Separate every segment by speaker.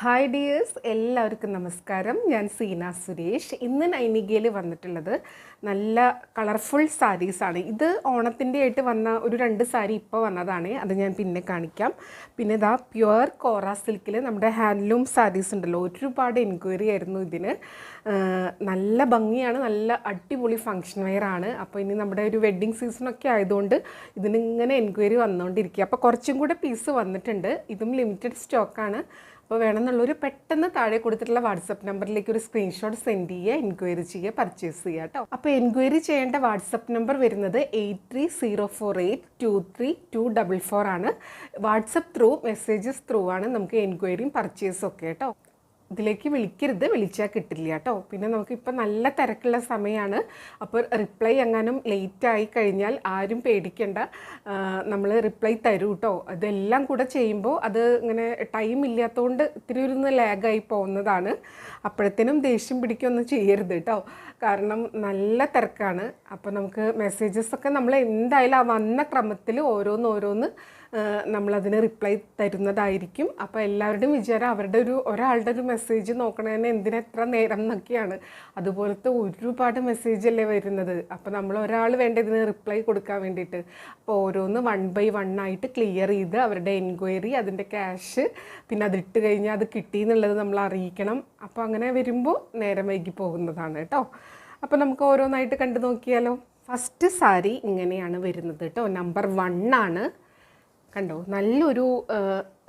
Speaker 1: Hi dears, എല്ലാവർക്കും നമസ്കാരം. ഞാൻ സീന സുരേഷ്. ഇന്ന് നൈനികയിൽ വന്നിട്ടുള്ളത് നല്ല കളർഫുൾ സാരീസാണ്. ഇത് ഓണത്തിൻ്റെ ആയിട്ട് വന്ന ഒരു 2 സാരി ഇപ്പോൾ വന്നതാണ്, അത് ഞാൻ പിന്നെ കാണിക്കാം. പിന്നെ ഇതാ പ്യുവർ കോറ സിൽക്കിൽ നമ്മുടെ ഹാൻഡ്ലൂം സാരീസ് ഉണ്ടല്ലോ, ഒരുപാട് എൻക്വയറി ആയിരുന്നു ഇതിന്. നല്ല ഭംഗിയാണ്, നല്ല അടിപൊളി ഫങ്ഷൻ വെയർ ആണ്. അപ്പോൾ ഇനി നമ്മുടെ ഒരു വെഡ്ഡിങ് സീസണൊക്കെ ആയതുകൊണ്ട് ഇതിനിങ്ങനെ എൻക്വയറി വന്നുകൊണ്ടിരിക്കുക. അപ്പോൾ കുറച്ചും കൂടെ പീസ് വന്നിട്ടുണ്ട്. ഇതും ലിമിറ്റഡ് സ്റ്റോക്കാണ്. അപ്പോൾ വേണമെന്നുള്ളൊരു പെട്ടെന്ന് താഴെ കൊടുത്തിട്ടുള്ള വാട്സപ്പ് നമ്പറിലേക്ക് ഒരു സ്ക്രീൻഷോട്ട് സെൻഡ് ചെയ്യുക, എൻക്വയറി ചെയ്യുക, പർച്ചേസ് ചെയ്യുക കേട്ടോ. അപ്പോൾ എൻക്വയറി ചെയ്യേണ്ട വാട്സപ്പ് നമ്പർ വരുന്നത് 8304823244 ആണ്. വാട്സപ്പ് ത്രൂ, മെസ്സേജസ് ത്രൂ ആണ് നമുക്ക് എൻക്വയറിയും പർച്ചേസും ഒക്കെ കേട്ടോ. ഇതിലേക്ക് വിളിക്കരുത്, വിളിച്ചാൽ കിട്ടില്ല കേട്ടോ. പിന്നെ നമുക്കിപ്പോൾ നല്ല തിരക്കുള്ള സമയമാണ്. അപ്പോൾ റിപ്ലൈ എങ്ങാനും ലേറ്റായി കഴിഞ്ഞാൽ ആരും പേടിക്കേണ്ട, നമ്മൾ റിപ്ലൈ തരൂ കേട്ടോ. അതെല്ലാം കൂടെ ചെയ്യുമ്പോൾ അത് ഇങ്ങനെ ടൈം ഇല്ലാത്തതുകൊണ്ട് ഇത്തിരി ഒരു ലാഗായി പോകുന്നതാണ്. അപ്പോഴത്തേനും ദേഷ്യം പിടിക്കൊന്നും ചെയ്യരുത് കേട്ടോ, കാരണം നല്ല തിരക്കാണ്. അപ്പോൾ നമുക്ക് മെസ്സേജസൊക്കെ നമ്മൾ എന്തായാലും ആ വന്ന ക്രമത്തിൽ ഓരോന്ന് നമ്മളതിന് റിപ്ലൈ തരുന്നതായിരിക്കും. അപ്പോൾ എല്ലാവരുടെയും വിചാരം അവരുടെ ഒരാളുടെ ഒരു മെസ്സേജ് നോക്കണതിന് എത്ര നേരം എന്നൊക്കെയാണ്. അതുപോലത്തെ ഒരുപാട് മെസ്സേജല്ലേ വരുന്നത്. അപ്പോൾ നമ്മൾ ഒരാൾ വേണ്ട ഇതിന് റിപ്ലൈ കൊടുക്കാൻ വേണ്ടിയിട്ട്. അപ്പോൾ ഓരോന്ന് 1 by 1 ആയിട്ട് ക്ലിയർ ചെയ്ത് അവരുടെ എൻക്വയറി, അതിൻ്റെ ക്യാഷ്, പിന്നെ അതിട്ട് കഴിഞ്ഞാൽ അത് കിട്ടി എന്നുള്ളത് നമ്മൾ അറിയിക്കണം. അപ്പോൾ അങ്ങനെ വരുമ്പോൾ നേരം വൈകി പോകുന്നതാണ് കേട്ടോ. അപ്പോൾ നമുക്ക് ഓരോന്നായിട്ട് കണ്ടു നോക്കിയാലോ. ഫസ്റ്റ് സാരി ഇങ്ങനെയാണ് വരുന്നത് കേട്ടോ. നമ്പർ 1 ആണ്. കണ്ടോ, നല്ലൊരു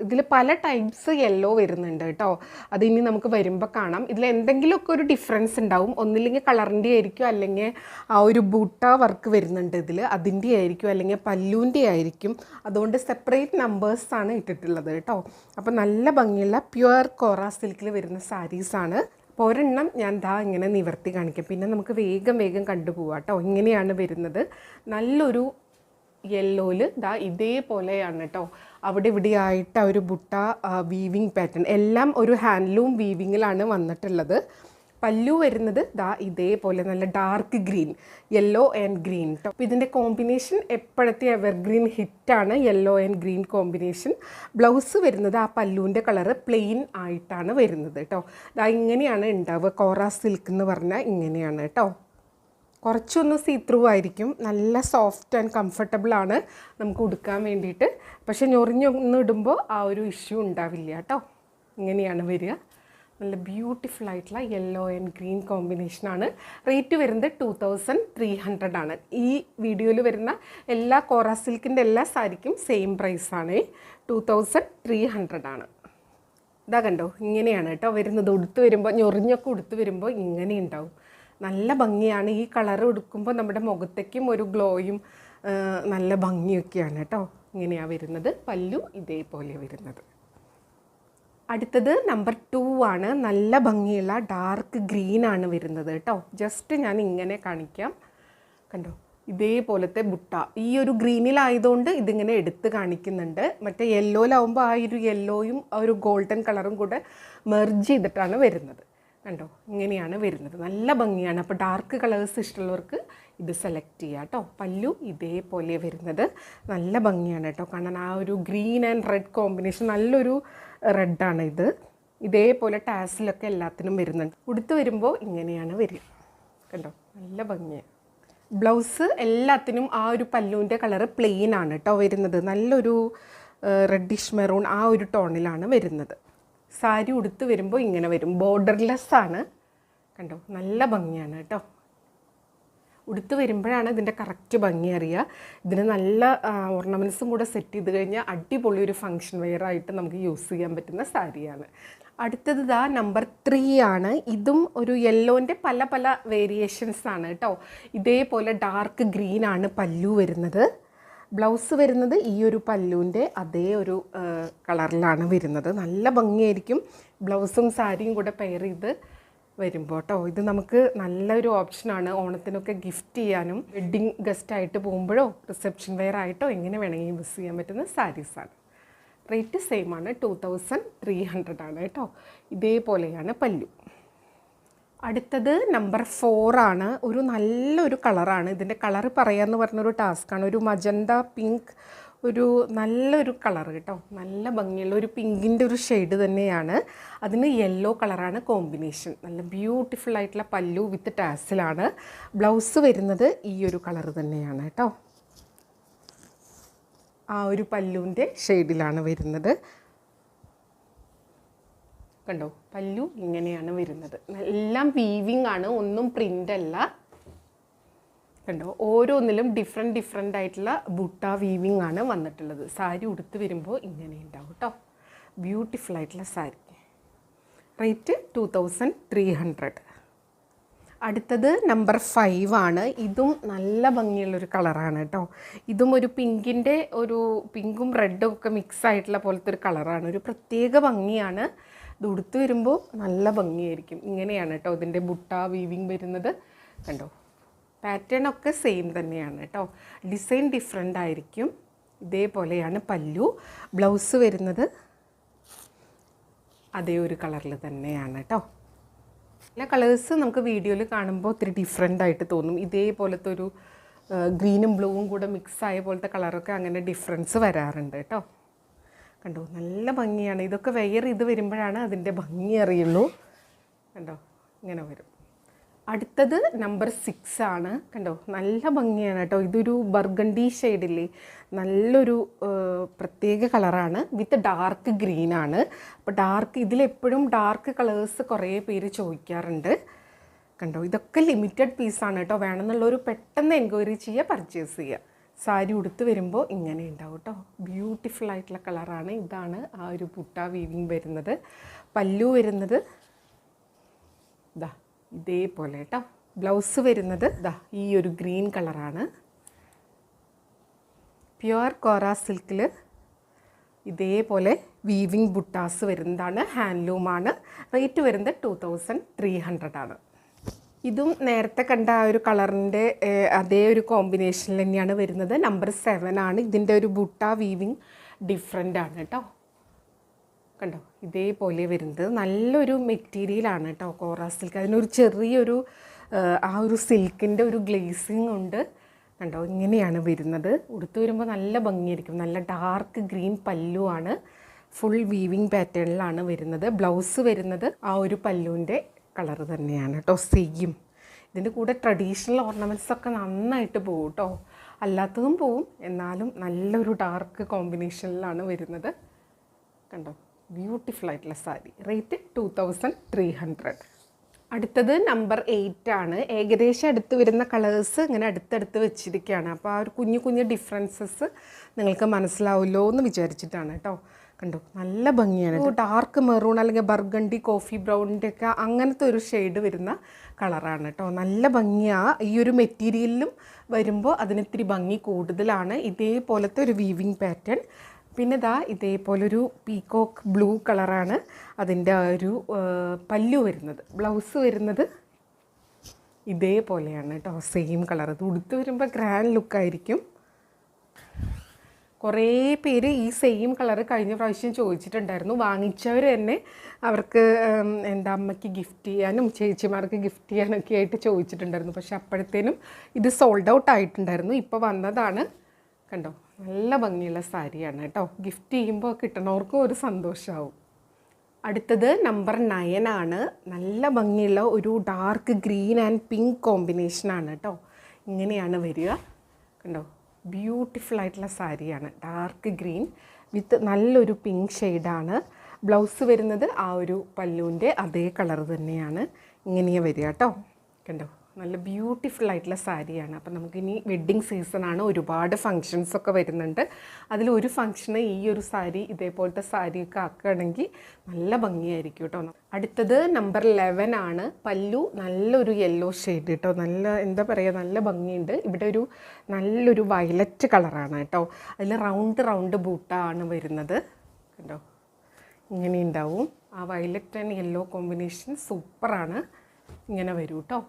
Speaker 1: ഇതിൽ പല ടൈപ്സ് യെല്ലോ വരുന്നുണ്ട് കേട്ടോ. അതിനി നമുക്ക് വരുമ്പോൾ കാണാം. ഇതിൽ എന്തെങ്കിലുമൊക്കെ ഒരു ഡിഫറൻസ് ഉണ്ടാവും. ഒന്നില്ലെങ്കിൽ കളറിൻ്റെ ആയിരിക്കും, അല്ലെങ്കിൽ ആ ഒരു ബൂട്ട വർക്ക് വരുന്നുണ്ട് ഇതിൽ, അതിൻ്റെ ആയിരിക്കും, അല്ലെങ്കിൽ പല്ലൂൻ്റെ ആയിരിക്കും. അതുകൊണ്ട് സെപ്പറേറ്റ് നമ്പേഴ്സാണ് ഇട്ടിട്ടുള്ളത് കേട്ടോ. അപ്പോൾ നല്ല ഭംഗിയുള്ള പ്യുവർ കോറ സിൽക്കിൽ വരുന്ന സാരീസാണ്. അപ്പോൾ ഒരെണ്ണം ഞാൻ ഇങ്ങനെ നിവർത്തി കാണിക്കാം, പിന്നെ നമുക്ക് വേഗം കണ്ടുപോകാം കേട്ടോ. ഇങ്ങനെയാണ് വരുന്നത്. നല്ലൊരു യെല്ലോയിൽ ഇതേപോലെയാണ് കേട്ടോ. അവിടെ ഇവിടെ ആയിട്ട് ആ ഒരു ബുട്ട വീവിങ് പാറ്റേൺ എല്ലാം ഒരു ഹാൻഡ്ലൂം വീവിങ്ങിലാണ് വന്നിട്ടുള്ളത്. പല്ലു വരുന്നത് ഇതേപോലെ നല്ല dark green, yellow and green കേട്ടോ. അപ്പോൾ ഇതിൻ്റെ കോമ്പിനേഷൻ എപ്പോഴത്തെ എവർഗ്രീൻ ഹിറ്റാണ്, yellow and green combination. Blouse വരുന്നത് ആ പല്ലുവിൻ്റെ കളറ് പ്ലെയിൻ ആയിട്ടാണ് വരുന്നത് കേട്ടോ. ഇങ്ങനെയാണ് ഉണ്ടാവുക. കോറ സിൽക്ക് എന്ന് പറഞ്ഞാൽ ഇങ്ങനെയാണ് കേട്ടോ. കുറച്ചൊന്ന് സീ ത്രൂ ആയിരിക്കും, നല്ല സോഫ്റ്റ് ആൻഡ് കംഫർട്ടബിൾ ആണ് നമുക്ക് ഉടുക്കാൻ വേണ്ടിയിട്ട്. പക്ഷെ ഞൊറിഞ്ഞൊന്ന് ഇടുമ്പോൾ ആ ഒരു ഇഷ്യൂ ഉണ്ടാവില്ല കേട്ടോ. ഇങ്ങനെയാണ് വരിക. നല്ല ബ്യൂട്ടിഫുൾ ആയിട്ടുള്ള യെല്ലോ ആൻഡ് ഗ്രീൻ കോമ്പിനേഷനാണ്. റേറ്റ് വരുന്നത് 2300 ആണ്. ഈ വീഡിയോയിൽ വരുന്ന എല്ലാ കോറ സിൽക്കിൻ്റെ എല്ലാ സാരിക്കും സെയിം പ്രൈസാണ്, 2300 ആണ്. കണ്ടോ, ഇങ്ങനെയാണ് കേട്ടോ വരുന്നത്. ഉടുത്ത് വരുമ്പോൾ ഞൊറിഞ്ഞൊക്കെ ഉടുത്ത് വരുമ്പോൾ ഇങ്ങനെ ഉണ്ടാവും. നല്ല ഭംഗിയാണ്. ഈ കളർ ഉടുക്കുമ്പോൾ നമ്മുടെ മുഖത്തേക്കും ഒരു ഗ്ലോയും നല്ല ഭംഗിയൊക്കെയാണ് കേട്ടോ. ഇങ്ങനെയാണ് വരുന്നത്. പല്ലു ഇതേപോലെ വരുന്നത്. അടുത്തത് നമ്പർ 2 ആണ്. നല്ല ഭംഗിയുള്ള ഡാർക്ക് ഗ്രീനാണ് വരുന്നത് കേട്ടോ. ജസ്റ്റ് ഞാൻ ഇങ്ങനെ കാണിക്കാം. കണ്ടോ, ഇതേപോലത്തെ ബുട്ട ഈ ഒരു ഗ്രീനിലായതുകൊണ്ട് ഇതിങ്ങനെ എടുത്ത് കാണിക്കുന്നുണ്ട്. മറ്റേ യെല്ലോയിലാവുമ്പോൾ ആ ഒരു യെല്ലോയും ആ ഒരു ഗോൾഡൻ കളറും കൂടെ മെർജ് ചെയ്തിട്ടാണ് വരുന്നത്. കണ്ടോ, ഇങ്ങനെയാണ് വരുന്നത്. നല്ല ഭംഗിയാണ്. അപ്പോൾ ഡാർക്ക് കളേഴ്സ് ഇഷ്ടമുള്ളവർക്ക് ഇത് സെലക്ട് ചെയ്യുക കേട്ടോ. പല്ലു ഇതേപോലെ വരുന്നത്. നല്ല ഭംഗിയാണ് കേട്ടോ കാണാൻ. ആ ഒരു ഗ്രീൻ ആൻഡ് റെഡ് കോമ്പിനേഷൻ, നല്ലൊരു റെഡാണ് ഇത്. ഇതേപോലെ ടാസിലൊക്കെ എല്ലാത്തിനും വരുന്നുണ്ട്. ഉടുത്ത് വരുമ്പോൾ ഇങ്ങനെയാണ് വരിക. കണ്ടോ, നല്ല ഭംഗിയാണ്. ബ്ലൗസ് എല്ലാത്തിനും ആ ഒരു പല്ലുവിൻ്റെ കളറ് പ്ലെയിൻ ആണ് കേട്ടോ വരുന്നത്. നല്ലൊരു റെഡിഷ് മെറൂൺ ആ ഒരു ടോണിലാണ് വരുന്നത്. സാരി ഉടുത്ത് വരുമ്പോൾ ഇങ്ങനെ വരും. ബോർഡർലെസ് ആണ്. കണ്ടോ, നല്ല ഭംഗിയാണ് കേട്ടോ. ഉടുത്ത് വരുമ്പോഴാണ് ഇതിൻ്റെ കറക്റ്റ് ഭംഗി അറിയുക. ഇതിന് നല്ല ഓർണമെൻറ്റ്സും കൂടെ സെറ്റ് ചെയ്ത് കഴിഞ്ഞാൽ അടിപൊളി ഒരു ഫങ്ഷൻ വെയർ ആയിട്ട് നമുക്ക് യൂസ് ചെയ്യാൻ പറ്റുന്ന സാരിയാണ്. അടുത്തത് നമ്പർ 3 ആണ്. ഇതും ഒരു യെല്ലോൻ്റെ പല വേരിയേഷൻസ് ആണ് കേട്ടോ. ഇതേപോലെ ഡാർക്ക് ഗ്രീൻ ആണ് പല്ലു വരുന്നത്. ബ്ലൗസ് വരുന്നത് ഈ ഒരു പല്ലുവിൻ്റെ അതേ ഒരു കളറിലാണ് വരുന്നത്. നല്ല ഭംഗിയായിരിക്കും ബ്ലൗസും സാരിയും കൂടെ പെയർ ചെയ്ത് വരുമ്പോൾ കേട്ടോ. ഇത് നമുക്ക് നല്ലൊരു ഓപ്ഷനാണ് ഓണത്തിനൊക്കെ ഗിഫ്റ്റ് ചെയ്യാനും, വെഡ്ഡിങ് ഗസ്റ്റായിട്ട് പോകുമ്പോഴോ റിസപ്ഷൻ വെയർ ആയിട്ടോ എങ്ങനെ വേണമെങ്കിൽ യൂസ് ചെയ്യാൻ പറ്റുന്ന സാരീസാണ്. റേറ്റ് സെയിം ആണ്, 2300 ആണ് കേട്ടോ. ഇതേപോലെയാണ് പല്ലു. അടുത്തത് നമ്പർ 4 ആണ്. ഒരു നല്ലൊരു കളറാണ്. ഇതിൻ്റെ കളറ് പറയാമെന്ന് പറഞ്ഞൊരു ടാസ്ക്കാണ്. ഒരു മജന്ത പിങ്ക്, ഒരു നല്ലൊരു കളർ കേട്ടോ, നല്ല ഭംഗിയുള്ള ഒരു പിങ്കിൻ്റെ ഒരു ഷെയ്ഡ് തന്നെയാണ്. അതിന് യെല്ലോ കളറാണ് കോമ്പിനേഷൻ. നല്ല ബ്യൂട്ടിഫുൾ ആയിട്ടുള്ള പല്ലു വിത്ത് ടാസിലാണ്. ബ്ലൗസ് വരുന്നത് ഈ ഒരു കളർ തന്നെയാണ് കേട്ടോ. ആ ഒരു പല്ലുവിൻ്റെ ഷെയ്ഡിലാണ് വരുന്നത്. കണ്ടോ, പല്ലു ഇങ്ങനെയാണ് വരുന്നത്. എല്ലാം വീവിങ് ആണ്, ഒന്നും പ്രിൻ്റ് അല്ല. കണ്ടോ, ഓരോന്നിലും ഡിഫറെൻ്റ് ആയിട്ടുള്ള ബുട്ട വീവിങ് ആണ് വന്നിട്ടുള്ളത്. സാരി ഉടുത്ത് വരുമ്പോൾ ഇങ്ങനെ ഉണ്ടാവും കേട്ടോ. ബ്യൂട്ടിഫുൾ ആയിട്ടുള്ള സാരി. റേറ്റ് 2300. അടുത്തത് നമ്പർ 5 ആണ്. ഇതും നല്ല ഭംഗിയുള്ളൊരു കളറാണ് കേട്ടോ. ഇതും ഒരു പിങ്കിൻ്റെ ഒരു പിങ്കും റെഡും ഒക്കെ മിക്സ് ആയിട്ടുള്ള പോലത്തെ ഒരു കളറാണ്. ഒരു പ്രത്യേക ഭംഗിയാണ്. ഇത് ഉടുത്ത് വരുമ്പോൾ നല്ല ഭംഗിയായിരിക്കും. ഇങ്ങനെയാണ് കേട്ടോ ഇതിൻ്റെ ബുട്ട വീവിങ് വരുന്നത്. കണ്ടോ, പാറ്റേൺ ഒക്കെ സെയിം തന്നെയാണ് കേട്ടോ. ഡിസൈൻ ഡിഫറെൻ്റ് ആയിരിക്കും. ഇതേപോലെയാണ് പല്ലു. ബ്ലൗസ് വരുന്നത് അതേ ഒരു കളറിൽ തന്നെയാണ് കേട്ടോ. എല്ലാ കളേഴ്സ് നമുക്ക് വീഡിയോയിൽ കാണുമ്പോൾ ഒത്തിരി ഡിഫറെൻ്റ് ആയിട്ട് തോന്നും. ഇതേപോലത്തെ ഒരു ഗ്രീനും ബ്ലൂവും കൂടെ മിക്സ് ആയ പോലത്തെ കളറൊക്കെ അങ്ങനെ ഡിഫറൻസ് വരാറുണ്ട് കേട്ടോ. കണ്ടോ, നല്ല ഭംഗിയാണ്. ഇതൊക്കെ വെയർ ചെയ്ത് വരുമ്പോഴാണ് അതിൻ്റെ ഭംഗി അറിയുള്ളൂ. കണ്ടോ, ഇങ്ങനെ വരും. അടുത്തത് നമ്പർ 6 ആണ്. കണ്ടോ, നല്ല ഭംഗിയാണ് കേട്ടോ. ഇതൊരു ബർഗണ്ടി ഷെയ്ഡില്ലേ, നല്ലൊരു പ്രത്യേക കളറാണ്. വിത്ത് ഡാർക്ക് ഗ്രീനാണ്. അപ്പോൾ ഇതിലെപ്പോഴും ഡാർക്ക് കളേഴ്സ് കുറേ പേര് ചോദിക്കാറുണ്ട്. കണ്ടോ, ഇതൊക്കെ ലിമിറ്റഡ് പീസാണ് കേട്ടോ. വേണമെന്നുള്ളൊരു പെട്ടെന്ന് എൻക്വയറി ചെയ്യുക, പർച്ചേസ് ചെയ്യുക. സാരി ഉടുത്ത് വരുമ്പോൾ ഇങ്ങനെ ഉണ്ടാവും കേട്ടോ. ബ്യൂട്ടിഫുൾ ആയിട്ടുള്ള കളറാണ്. ഇതാണ് ആ ഒരു ബുട്ട വീവിങ് വരുന്നത്. പല്ലു വരുന്നത് ഇതാ ഇതേപോലെ കേട്ടോ. ബ്ലൗസ് വരുന്നത് ഇതാ ഈ ഒരു ഗ്രീൻ കളറാണ്. പ്യുവർ കോറ സിൽക്കിൽ ഇതേപോലെ വീവിങ് ബുട്ടാസ് വരുന്നതാണ്. ഹാൻഡ്ലൂമാണ്. റേറ്റ് വരുന്നത് 2300 ആണ്. ഇതും നേരത്തെ കണ്ട ആ ഒരു കളറിൻ്റെ അതേ ഒരു കോമ്പിനേഷനിൽ തന്നെയാണ് വരുന്നത്. നമ്പർ 7 ആണ്. ഇതിൻ്റെ ഒരു ബുട്ട വീവിങ് ഡിഫറെൻ്റ് ആണ് കേട്ടോ. കണ്ടോ, ഇതേപോലെ വരുന്നത് നല്ലൊരു മെറ്റീരിയലാണ് കേട്ടോ, കോറ സിൽക്ക്. അതിനൊരു ചെറിയൊരു ആ ഒരു സിൽക്കിൻ്റെ ഒരു ഗ്ലേസിങ് ഉണ്ട്. കണ്ടോ, ഇങ്ങനെയാണ് വരുന്നത്. ഉടുത്ത് വരുമ്പോൾ നല്ല ഭംഗിയായിരിക്കും. നല്ല ഡാർക്ക് ഗ്രീൻ പല്ലുവാണ്. ഫുൾ വീവിങ് പാറ്റേണിലാണ് വരുന്നത്. ബ്ലൗസ് വരുന്നത് ആ ഒരു പല്ലുവിൻ്റെ കളർ തന്നെയാണ് കേട്ടോ, സെയിം. ഇതിൻ്റെ കൂടെ ട്രഡീഷണൽ ഓർണമെൻറ്റ്സ് ഒക്കെ നന്നായിട്ട് പോകും കേട്ടോ. അല്ലാത്തതും പോവും, എന്നാലും നല്ലൊരു ഡാർക്ക് കോമ്പിനേഷനിലാണ് വരുന്നത്. കണ്ടോ, ബ്യൂട്ടിഫുൾ ആയിട്ടുള്ള സാരി. റേറ്റ് 2300. അടുത്തത് നമ്പർ 8 ആണ്. ഏകദേശം അടുത്ത് വരുന്ന കളേഴ്സ് ഇങ്ങനെ അടുത്തടുത്ത് വെച്ചിരിക്കുകയാണ്. അപ്പോൾ ആ ഒരു കുഞ്ഞു ഡിഫറൻസസ് നിങ്ങൾക്ക് മനസ്സിലാവുമല്ലോ എന്ന് വിചാരിച്ചിട്ടാണ് കേട്ടോ. കണ്ടോ, നല്ല ഭംഗിയാണ്. ഡാർക്ക് മെറൂൺ അല്ലെങ്കിൽ ബർഗണ്ടി കോഫി ബ്രൗണിൻ്റെ ഒക്കെ അങ്ങനത്തെ ഒരു ഷെയ്ഡ് വരുന്ന കളറാണ് കേട്ടോ. നല്ല ഭംഗിയാണ്. ഈ ഒരു മെറ്റീരിയലിലും വരുമ്പോൾ അതിനിത്തിരി ഭംഗി കൂടുതലാണ്. ഇതേപോലത്തെ ഒരു വീവിങ് പാറ്റേൺ. പിന്നെ ഇതേപോലൊരു പീകോക്ക് ബ്ലൂ കളറാണ് അതിൻ്റെ ഒരു പല്ലു വരുന്നത്. ബ്ലൗസ് വരുന്നത് ഇതേപോലെയാണ് കേട്ടോ, സെയിം കളർ. ഇത് ഉടുത്ത് വരുമ്പോൾ ഗ്രാൻഡ് ലുക്കായിരിക്കും. കുറേ പേര് ഈ സെയിം കളർ കഴിഞ്ഞ പ്രാവശ്യം ചോദിച്ചിട്ടുണ്ടായിരുന്നു. വാങ്ങിച്ചവർ തന്നെ അവർക്ക് അമ്മയ്ക്ക് ഗിഫ്റ്റ് ചെയ്യാനും ചേച്ചിമാർക്ക് ഗിഫ്റ്റ് ചെയ്യാനൊക്കെ ആയിട്ട് ചോദിച്ചിട്ടുണ്ടായിരുന്നു. പക്ഷെ അപ്പോഴത്തേനും ഇത് സോൾഡ് ഔട്ട് ആയിട്ടുണ്ടായിരുന്നു. ഇപ്പോൾ വന്നതാണ്. കണ്ടോ, നല്ല ഭംഗിയുള്ള സാരിയാണ് കേട്ടോ. ഗിഫ്റ്റ് ചെയ്യുമ്പോൾ കിട്ടണവർക്കും ഒരു സന്തോഷമാവും. അടുത്തത് നമ്പർ 9 ആണ്. നല്ല ഭംഗിയുള്ള ഒരു ഡാർക്ക് ഗ്രീൻ ആൻഡ് പിങ്ക് കോമ്പിനേഷനാണ് കേട്ടോ. ഇങ്ങനെയാണ് വരിക. കണ്ടോ, ബ്യൂട്ടിഫുൾ ആയിട്ടുള്ള സാരിയാണ്. ഡാർക്ക് ഗ്രീൻ വിത്ത് നല്ലൊരു പിങ്ക് ഷെയ്ഡാണ്. ബ്ലൗസ് വരുന്നത് ആ ഒരു പല്ലുവിൻ്റെ അതേ കളർ തന്നെയാണ്. ഇങ്ങനെയാണ് വരിക കേട്ടോ. കണ്ടോ, നല്ല ബ്യൂട്ടിഫുൾ ആയിട്ടുള്ള സാരിയാണ്. അപ്പം നമുക്കിനി വെഡ്ഡിങ് സീസണാണ്. ഒരുപാട് ഫങ്ഷൻസൊക്കെ വരുന്നുണ്ട്. അതിലൊരു ഫങ്ഷന് ഈ ഒരു സാരി ഇതേപോലത്തെ സാരിയൊക്കെ ആക്കുകയാണെങ്കിൽ നല്ല ഭംഗിയായിരിക്കും കേട്ടോ. അടുത്തത് നമ്പർ 11 ആണ്. പല്ലു നല്ലൊരു യെല്ലോ ഷെയ്ഡ് കേട്ടോ. നല്ല എന്താ പറയുക, നല്ല ഭംഗിയുണ്ട്. ഇവിടെ ഒരു നല്ലൊരു വയലറ്റ് കളറാണ് കേട്ടോ. അതിൽ റൗണ്ട് ബൂട്ടാണ് വരുന്നത്. കണ്ടോ, ഇങ്ങനെ ഉണ്ടാവും. ആ വയലറ്റ് ആൻഡ് യെല്ലോ കോമ്പിനേഷൻ സൂപ്പറാണ്. ഇങ്ങനെ വരും കേട്ടോ.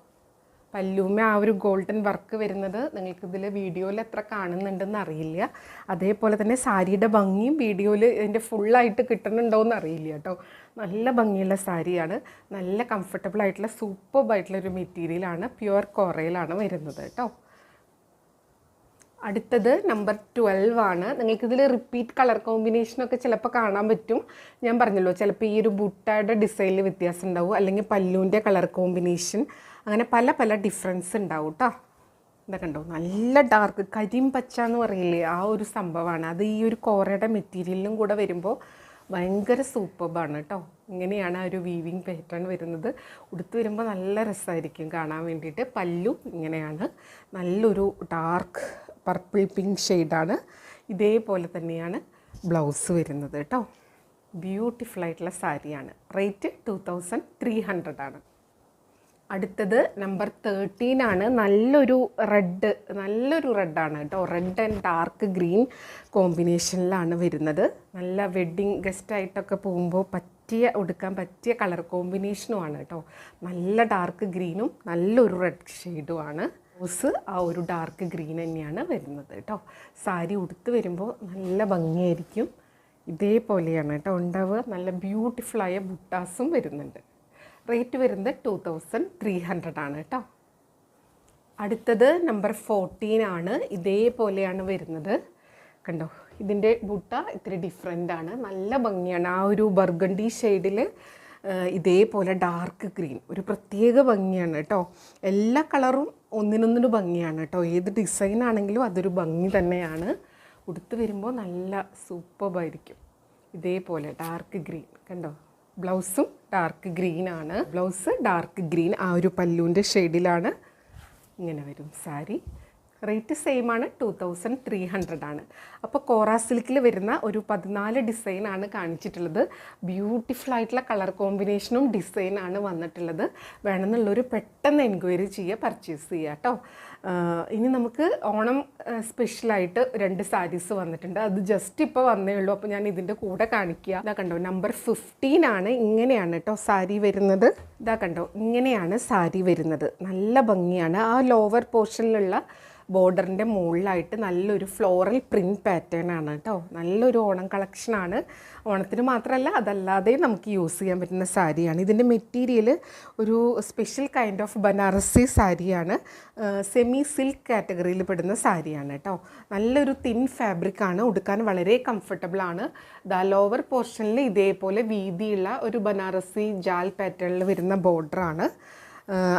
Speaker 1: പല്ലുമേ ആ ഒരു ഗോൾഡൻ വർക്ക് വരുന്നത് നിങ്ങൾക്കിതിൽ വീഡിയോയിൽ എത്ര കാണുന്നുണ്ടെന്ന് അറിയില്ല. അതേപോലെ തന്നെ സാരിയുടെ ഭംഗിയും വീഡിയോയിൽ ഇതിൻ്റെ ഫുള്ളായിട്ട് കിട്ടുന്നുണ്ടോയെന്ന് അറിയില്ല കേട്ടോ. നല്ല ഭംഗിയുള്ള സാരിയാണ്. നല്ല കംഫർട്ടബിൾ ആയിട്ടുള്ള സൂപ്പർബായിട്ടുള്ളൊരു മെറ്റീരിയലാണ്. പ്യുവർ കോറയിലാണ് വരുന്നത് കേട്ടോ. അടുത്തത് നമ്പർ 12 ആണ്. നിങ്ങൾക്കിതിൽ റിപ്പീറ്റ് കളർ കോമ്പിനേഷനൊക്കെ ചിലപ്പോൾ കാണാൻ പറ്റും. ഞാൻ പറഞ്ഞല്ലോ ചിലപ്പോൾ ഈ ഒരു ബുട്ടയുടെ ഡിസൈനിൽ വ്യത്യാസം ഉണ്ടാവും, അല്ലെങ്കിൽ പല്ലുവിൻ്റെ കളർ കോമ്പിനേഷൻ, അങ്ങനെ പല പല ഡിഫറൻസ് ഉണ്ടാവും കേട്ടോ. ഇതൊക്കെ ഉണ്ടോ, നല്ല ഡാർക്ക് കരിമ്പച്ച എന്ന് പറയില്ലേ, ആ ഒരു സംഭവമാണ്. അത് ഈ ഒരു കോറയുടെ മെറ്റീരിയലിലും കൂടെ വരുമ്പോൾ ഭയങ്കര സൂപ്പർബാണ് കേട്ടോ. ഇങ്ങനെയാണ് ആ ഒരു വീവിങ് പാറ്റേൺ വരുന്നത്. ഉടുത്ത് വരുമ്പോൾ നല്ല രസമായിരിക്കും കാണാൻ വേണ്ടിയിട്ട്. പല്ലു ഇങ്ങനെയാണ്, നല്ലൊരു ഡാർക്ക് പർപ്പിൾ പിങ്ക് ഷെയ്ഡാണ്. ഇതേപോലെ തന്നെയാണ് ബ്ലൗസ് വരുന്നത് കേട്ടോ. ബ്യൂട്ടിഫുൾ ആയിട്ടുള്ള സാരിയാണ്. റേറ്റ് 2300 ആണ്. അടുത്തത് നമ്പർ 13 ആണ്. നല്ലൊരു റെഡാണ് കേട്ടോ. റെഡ് ആൻഡ് ഡാർക്ക് ഗ്രീൻ കോമ്പിനേഷനിലാണ് വരുന്നത്. നല്ല വെഡ്ഡിങ് ഗസ്റ്റായിട്ടൊക്കെ പോകുമ്പോൾ ഉടുക്കാൻ പറ്റിയ കളർ കോമ്പിനേഷനുമാണ് കേട്ടോ. നല്ല ഡാർക്ക് ഗ്രീനും നല്ലൊരു റെഡ് ഷെയ്ഡുമാണ്. ബ്ലൗസ് ആ ഒരു ഡാർക്ക് ഗ്രീൻ തന്നെയാണ് വരുന്നത് കേട്ടോ. സാരി ഉടുത്ത് വരുമ്പോൾ നല്ല ഭംഗിയായിരിക്കും. ഇതേപോലെയാണ് കേട്ടോ ഉണ്ടാവുക. നല്ല ബ്യൂട്ടിഫുള്ളായ ബുട്ടാസും വരുന്നുണ്ട്. റേറ്റ് വരുന്നത് 2300 ആണ് കേട്ടോ. അടുത്തത് നമ്പർ 14 ആണ്. ഇതേപോലെയാണ് വരുന്നത്. കണ്ടോ, ഇതിൻ്റെ ബുട്ട ഇത്തിരി ഡിഫറെൻ്റ് ആണ്, നല്ല ഭംഗിയാണ്. ആ ഒരു ബർഗണ്ടി ഷെയ്ഡിൽ ഇതേപോലെ ഡാർക്ക് ഗ്രീൻ ഒരു പ്രത്യേക ഭംഗിയാണ് കേട്ടോ. എല്ലാ കളറും ഒന്നിനൊന്നിന് ഭംഗിയാണ് കേട്ടോ. ഏത് ഡിസൈൻ ആണെങ്കിലും അതൊരു ഭംഗി തന്നെയാണ്. ഉടുത്ത് വരുമ്പോൾ നല്ല സൂപ്പർബായിരിക്കും. ഇതേപോലെ ഡാർക്ക് ഗ്രീൻ കണ്ടോ. ബ്ലൗസും ഡാർക്ക് ഗ്രീനാണ്. ബ്ലൗസ് ഡാർക്ക് ഗ്രീൻ ആ ഒരു പല്ലുവിൻ്റെ ഷെയ്ഡിലാണ് ഇങ്ങനെ വരും സാരി. റേറ്റ് സെയിം ആണ്, 2300 ആണ്. അപ്പോൾ കോറ സിൽക്കിൽ വരുന്ന ഒരു 14 ഡിസൈനാണ് കാണിച്ചിട്ടുള്ളത്. ബ്യൂട്ടിഫുൾ ആയിട്ടുള്ള കളർ കോമ്പിനേഷനും ഡിസൈനാണ് വന്നിട്ടുള്ളത്. വേണമെന്നുള്ളൊരു പെട്ടെന്ന് എൻക്വയറി ചെയ്യുക, പർച്ചേസ് ചെയ്യുക കേട്ടോ. ഇനി നമുക്ക് ഓണം സ്പെഷ്യലായിട്ട് 2 സാരീസ് വന്നിട്ടുണ്ട്. അത് ജസ്റ്റ് ഇപ്പോൾ വന്നേ ഉള്ളൂ, അപ്പോൾ ഞാൻ ഇതിൻ്റെ കൂടെ കാണിക്കുക. ഇതാ കണ്ടോ, നമ്പർ 15 ആണ്. ഇങ്ങനെയാണ് കേട്ടോ സാരി വരുന്നത്. ഇതാ കണ്ടോ, ഇങ്ങനെയാണ് സാരി വരുന്നത്. നല്ല ഭംഗിയാണ്. ആ ലോവർ പോർഷനിലുള്ള ബോർഡറിൻ്റെ മുകളിലായിട്ട് നല്ലൊരു ഫ്ലോറൽ പ്രിൻറ്റ് പാറ്റേൺ ആണ് കേട്ടോ. നല്ലൊരു ഓണം കളക്ഷനാണ്. ഓണത്തിന് മാത്രമല്ല അതല്ലാതെ നമുക്ക് യൂസ് ചെയ്യാൻ പറ്റുന്ന സാരിയാണ്. ഇതിൻ്റെ മെറ്റീരിയൽ ഒരു സ്പെഷ്യൽ കൈൻഡ് ഓഫ് ബനാറസി സാരിയാണ്. സെമി സിൽക്ക് കാറ്റഗറിയിൽ പെടുന്ന സാരിയാണ് കേട്ടോ. നല്ലൊരു തിൻ ഫാബ്രിക്കാണ്, ഉടുക്കാൻ വളരെ കംഫർട്ടബിളാണ്. ലോവർ പോർഷനിൽ ഇതേപോലെ വീതിയുള്ള ഒരു ബനാറസി ജാൽ പാറ്റേണിൽ വരുന്ന ബോർഡറാണ്.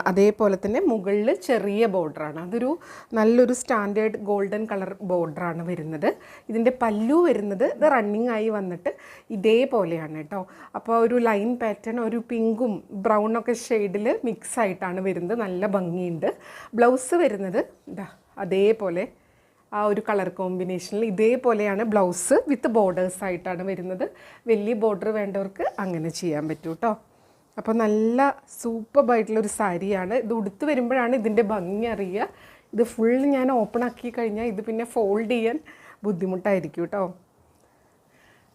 Speaker 1: അതേപോലെ തന്നെ മുകളിൽ ചെറിയ ബോർഡറാണ്. അതൊരു നല്ലൊരു സ്റ്റാൻഡേർഡ് ഗോൾഡൻ കളർ ബോർഡറാണ് വരുന്നത്. ഇതിൻ്റെ പല്ലു വരുന്നത് ഇത് റണ്ണിങ് ആയി വന്നിട്ട് ഇതേപോലെയാണ് കേട്ടോ. അപ്പോൾ ഒരു ലൈൻ പാറ്റേൺ ഒരു പിങ്കും ബ്രൗണൊക്കെ ഷെയ്ഡിൽ മിക്സ് ആയിട്ടാണ് വരുന്നത്. നല്ല ഭംഗിയുണ്ട്. ബ്ലൗസ് വരുന്നത് ഇതാ അതേപോലെ ആ ഒരു കളർ കോമ്പിനേഷനിൽ ഇതേപോലെയാണ് ബ്ലൗസ് വിത്ത് ബോർഡേഴ്സ് ആയിട്ടാണ് വരുന്നത്. വലിയ ബോർഡർ വേണ്ടവർക്ക് അങ്ങനെ ചെയ്യാൻ പറ്റും കേട്ടോ. അപ്പോൾ നല്ല സൂപ്പർബായിട്ടുള്ളൊരു സാരിയാണ്. ഇത് ഉടുത്ത് വരുമ്പോഴാണ് ഇതിൻ്റെ ഭംഗി അറിയുക. ഇത് ഫുൾ ഞാൻ ഓപ്പൺ ആക്കി കഴിഞ്ഞാൽ ഇത് പിന്നെ ഫോൾഡ് ചെയ്യാൻ ബുദ്ധിമുട്ടായിരിക്കും കേട്ടോ.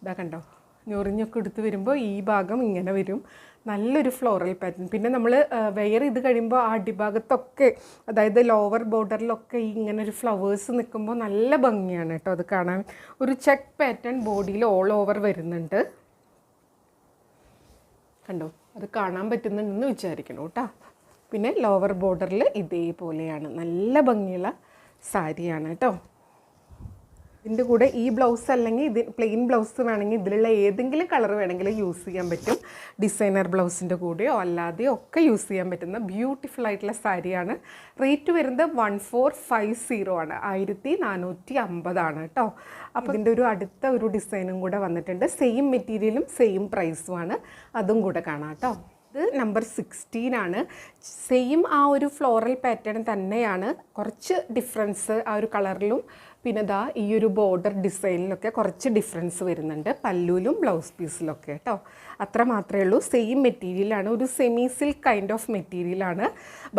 Speaker 1: ഇതാ കണ്ടോ, ഞൊറിഞ്ഞൊക്കെ എടുത്ത് വരുമ്പോൾ ഈ ഭാഗം ഇങ്ങനെ വരും. നല്ലൊരു ഫ്ലോറൽ പാറ്റേൺ. പിന്നെ നമ്മൾ വെയർ ചെയ്ത് കഴിയുമ്പോൾ ആ അടിഭാഗത്തൊക്കെ, അതായത് ലോവർ ബോർഡറിലൊക്കെ ഇങ്ങനെ ഒരു ഫ്ലവേഴ്സ് നിൽക്കുമ്പോൾ നല്ല ഭംഗിയാണ് കേട്ടോ അത് കാണാൻ. ഒരു ചെക്ക് പാറ്റേൺ ബോഡിയിൽ ഓൾ ഓവർ വരുന്നുണ്ട്. കണ്ടോ, അത് കാണാൻ പറ്റുന്നുണ്ടെന്ന് വിചാരിക്കണം കേട്ടോ. പിന്നെ ലോവർ ബോർഡറിൽ ഇതേപോലെയാണ്. നല്ല ഭംഗിയുള്ള സാരിയാണ് കേട്ടോ. ഇതിൻ്റെ കൂടെ ഈ ബ്ലൗസ് അല്ലെങ്കിൽ ഇത് പ്ലെയിൻ ബ്ലൗസ് വേണമെങ്കിൽ ഇതിലുള്ള ഏതെങ്കിലും കളർ വേണമെങ്കിൽ യൂസ് ചെയ്യാൻ പറ്റും. ഡിസൈനർ ബ്ലൗസിൻ്റെ കൂടെയോ അല്ലാതെയോ ഒക്കെ യൂസ് ചെയ്യാൻ പറ്റുന്ന ബ്യൂട്ടിഫുൾ ആയിട്ടുള്ള സാരിയാണ്. റേറ്റ് വരുന്നത് 1450 ആണ്, 1450 ആണ് കേട്ടോ. അപ്പോൾ ഇതിൻ്റെ ഒരു അടുത്ത ഒരു ഡിസൈനും കൂടെ വന്നിട്ടുണ്ട്. സെയിം മെറ്റീരിയലും സെയിം പ്രൈസുമാണ്, അതും കൂടെ കാണാം കേട്ടോ. ഇത് നമ്പർ 16 ആണ്. സെയിം ആ ഒരു ഫ്ലോറൽ പാറ്റേൺ തന്നെയാണ്, കുറച്ച് ഡിഫറൻസ് ആ ഒരു കളറിലും പിന്നെ ദാ ഈ ഒരു ബോർഡർ ഡിസൈനിലൊക്കെ കുറച്ച് ഡിഫറൻസ് വരുന്നുണ്ട്, പല്ലുവിലും ബ്ലൗസ് പീസിലൊക്കെ കേട്ടോ. അത്ര മാത്രമേ ഉള്ളൂ. സെയിം മെറ്റീരിയലാണ്, ഒരു സെമി സിൽക്ക് കൈൻഡ് ഓഫ് മെറ്റീരിയലാണ്.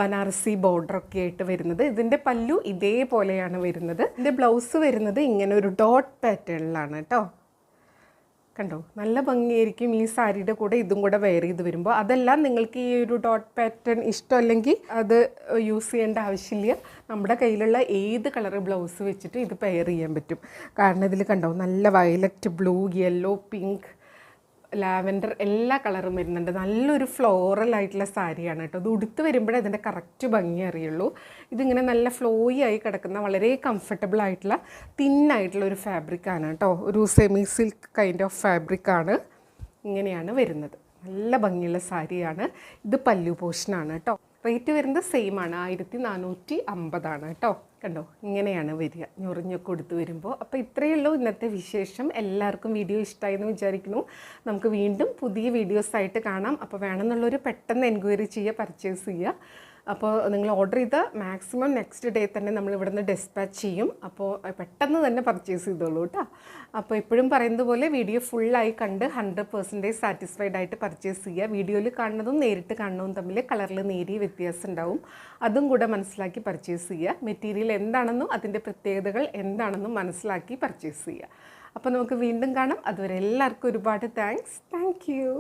Speaker 1: ബനാറസി ബോർഡറൊക്കെ ആയിട്ട് വരുന്നത്. ഇതിൻ്റെ പല്ലു ഇതേപോലെയാണ് വരുന്നത്. ഇതിൻ്റെ ബ്ലൗസ് വരുന്നത് ഇങ്ങനെ ഒരു ഡോട്ട് പാറ്റേണിലാണ് കേട്ടോ. കണ്ടോ, നല്ല ഭംഗിയായിരിക്കും ഈ സാരിയുടെ കൂടെ ഇതും കൂടെ വെയർ ചെയ്ത് വരുമ്പോൾ. അതെല്ലാം നിങ്ങൾക്ക് ഈ ഒരു ഡോട്ട് പാറ്റേൺ ഇഷ്ടമല്ലെങ്കിൽ അത് യൂസ് ചെയ്യേണ്ട ആവശ്യമില്ല. നമ്മുടെ കയ്യിലുള്ള ഏത് കളർ ബ്ലൗസ് വെച്ചിട്ട് ഇത് പെയർ ചെയ്യാൻ പറ്റും. കാരണം ഇതിൽ കണ്ടോ, നല്ല violet, blue, yellow, pink lavender എല്ലാ കളറും വരുന്നുണ്ട്. നല്ലൊരു ഫ്ലോറൽ ആയിട്ടുള്ള സാരിയാണ് കേട്ടോ. ഇത് ഉടുത്ത് വരുമ്പോഴേ അതിൻ്റെ കറക്റ്റ് ഭംഗി അറിയുള്ളൂ. ഇതിങ്ങനെ നല്ല ഫ്ലോയി ആയി കിടക്കുന്ന വളരെ കംഫർട്ടബിൾ ആയിട്ടുള്ള തിന്നായിട്ടുള്ള ഒരു ഫാബ്രിക്കാണ് കേട്ടോ. ഒരു സെമി സിൽക്ക് കൈൻഡ് ഓഫ് ഫാബ്രിക്കാണ്. ഇങ്ങനെയാണ് വരുന്നത്. നല്ല ഭംഗിയുള്ള സാരിയാണ്. ഇത് പല്ലു പോർഷനാണ് കേട്ടോ. റേറ്റ് വരുന്നത് സെയിം ആണ്, 1450 കേട്ടോ. കണ്ടോ, ഇങ്ങനെയാണ് വരിക ഞൊറിഞ്ഞൊക്കെ കൊടുത്ത് വരുമ്പോൾ. അപ്പോൾ ഇത്രയേ ഉള്ളൂ ഇന്നത്തെ വിശേഷം. എല്ലാവർക്കും വീഡിയോ ഇഷ്ടമായി എന്ന് വിചാരിക്കുന്നു. നമുക്ക് വീണ്ടും പുതിയ വീഡിയോസായിട്ട് കാണാം. അപ്പോൾ വേണമെന്നുള്ളൊരു പെട്ടെന്ന് എൻക്വയറി ചെയ്യുക, പർച്ചേസ് ചെയ്യുക. അപ്പോൾ നിങ്ങൾ ഓർഡർ ചെയ്ത മാക്സിമം നെക്സ്റ്റ് ഡേ തന്നെ നമ്മൾ ഇവിടെ നിന്ന് ഡിസ്പാച്ച് ചെയ്യും. അപ്പോൾ പെട്ടെന്ന് തന്നെ പർച്ചേസ് ചെയ്തോളൂ കേട്ടോ. അപ്പോൾ എപ്പോഴും പറയുന്നത് പോലെ വീഡിയോ ഫുള്ളായി കണ്ട് 100% സാറ്റിസ്ഫൈഡ് ആയിട്ട് പർച്ചേസ് ചെയ്യുക. വീഡിയോയിൽ കാണുന്നതും നേരിട്ട് കാണുന്നതും തമ്മിൽ കളറിൽ നേരിയ വ്യത്യാസം ഉണ്ടാവും. അതും കൂടെ മനസ്സിലാക്കി പർച്ചേസ് ചെയ്യുക. മെറ്റീരിയൽ എന്താണെന്നും അതിൻ്റെ പ്രത്യേകതകൾ എന്താണെന്നും മനസ്സിലാക്കി പർച്ചേസ് ചെയ്യുക. അപ്പോൾ നമുക്ക് വീണ്ടും കാണാം. അതുവരെ എല്ലാവർക്കും ഒരുപാട് താങ്ക്സ്. Thank you.